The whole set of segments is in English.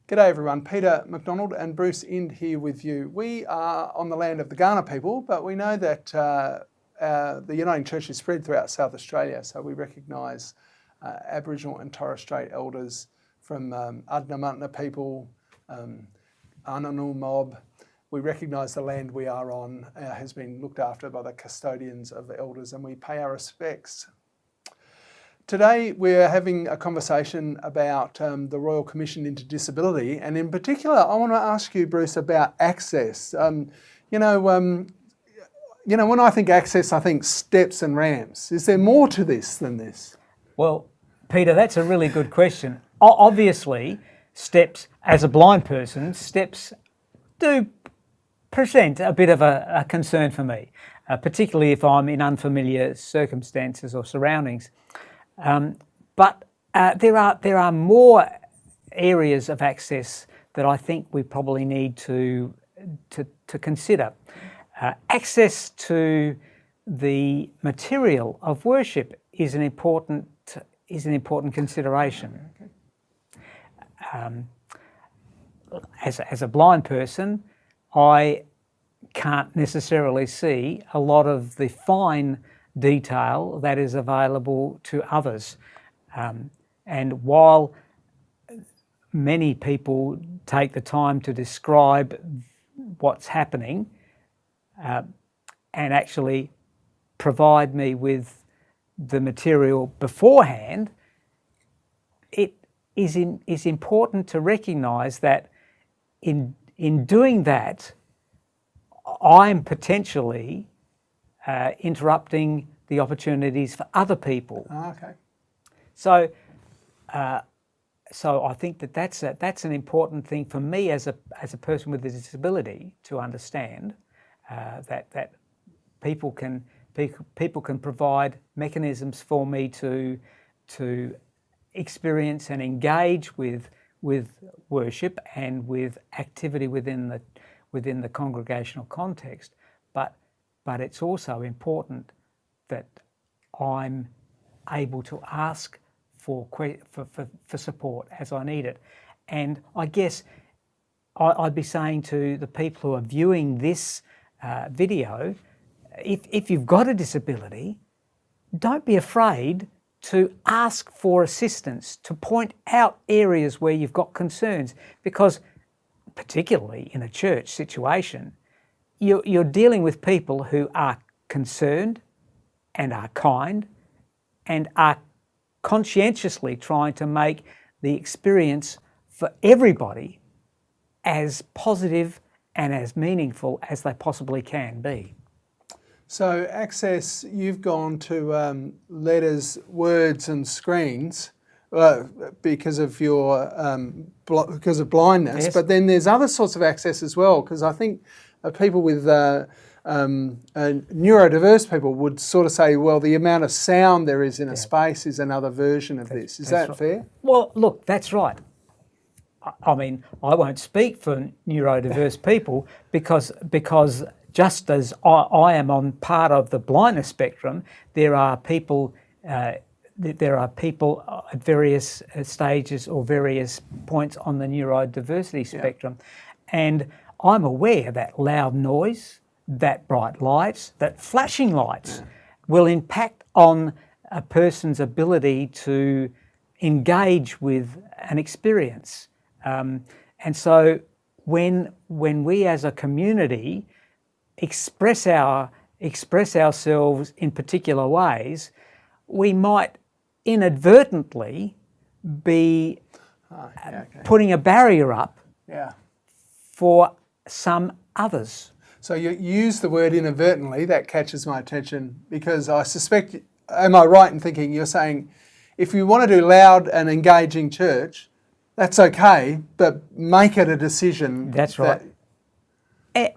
G'day everyone, Peter McDonald and Bruce Ind here with you. We are on the land of the Kaurna people, but we know that the Uniting Church is spread throughout South Australia, so we recognise Aboriginal and Torres Strait elders from Adnyamathanha people, Anangu mob. We recognise the land we are on has been looked after by the custodians of the elders, and we pay our respects. Today we're having a conversation about the Royal Commission into Disability, and in particular I want to ask you, Bruce, about access. When I think access, I think steps and ramps. Is there more to this than this? Well, Peter, that's a really good question. Obviously, steps, as a blind person, steps do present a bit of a concern for me, particularly if I'm in unfamiliar circumstances or surroundings. But there are more areas of access that I think we probably need to consider. Access to the material of worship is an important consideration. As a blind person, I can't necessarily see a lot of the fine detail that is available to others. And while many people take the time to describe what's happening and actually provide me with the material beforehand, it is important to recognise that in doing that, I'm potentially interrupting the opportunities for other people. Oh, okay. So I think that's an important thing for me as a person with a disability to understand, that people can provide mechanisms for me to experience and engage with worship and with activity within the congregational context, but it's also important that I'm able to ask for support as I need it. And I guess I'd be saying to the people who are viewing this video, if you've got a disability, don't be afraid to ask for assistance, to point out areas where you've got concerns, because particularly in a church situation, you're dealing with people who are concerned and are kind and are conscientiously trying to make the experience for everybody as positive and as meaningful as they possibly can be. So access, you've gone to letters, words and screens because of your because of blindness, Yes. But then there's other sorts of access as well, because I think people with neurodiverse people would sort of say, well, the amount of sound there is in a space is another version of this. Is that right. fair? Well, look, that's right. I mean, I won't speak for neurodiverse people because just as I am on part of the blindness spectrum, there are people at various stages or various points on the neurodiversity spectrum, and I'm aware that loud noise, that bright lights, that flashing lights will impact on a person's ability to engage with an experience. And so when we as a community express ourselves in particular ways, we might inadvertently be putting a barrier up for some others. So you use the word inadvertently, that catches my attention, because I suspect, am I right in thinking you're saying if you want to do loud and engaging church, that's okay, but make it a decision. That's right.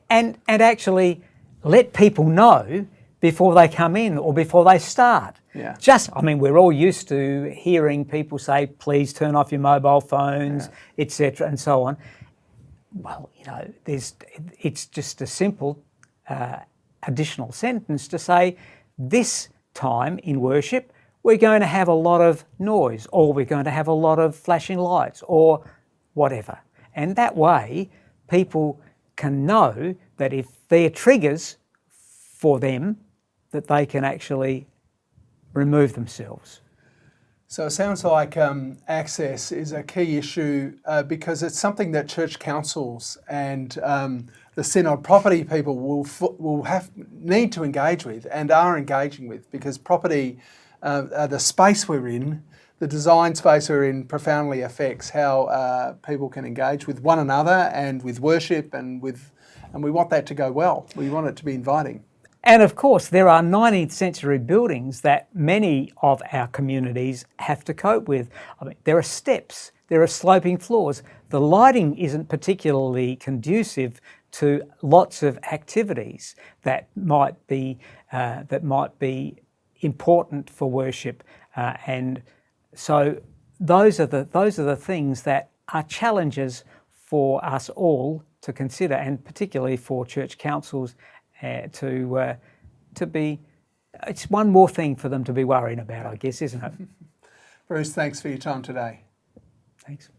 And actually let people know before they come in or before they start. Yeah. We're all used to hearing people say, please turn off your mobile phones, etc., and so on. Well, it's just a simple additional sentence to say, this time in worship, we're going to have a lot of noise, or we're going to have a lot of flashing lights, or whatever. And that way, people can know that if there are triggers for them, that they can actually remove themselves. So it sounds like access is a key issue because it's something that church councils and the synod property people will need to engage with and are engaging with, because property, the space we're in, the design space we're in, profoundly affects how people can engage with one another and with worship, and we want that to go well. We want it to be inviting. And of course, there are 19th century buildings that many of our communities have to cope with. I mean, there are steps, there are sloping floors. The lighting isn't particularly conducive to lots of activities that might be important for worship, and so those are the things that are challenges for us all to consider, and particularly for church councils to be. It's one more thing for them to be worrying about, I guess, isn't it? Bruce, thanks for your time today. Thanks.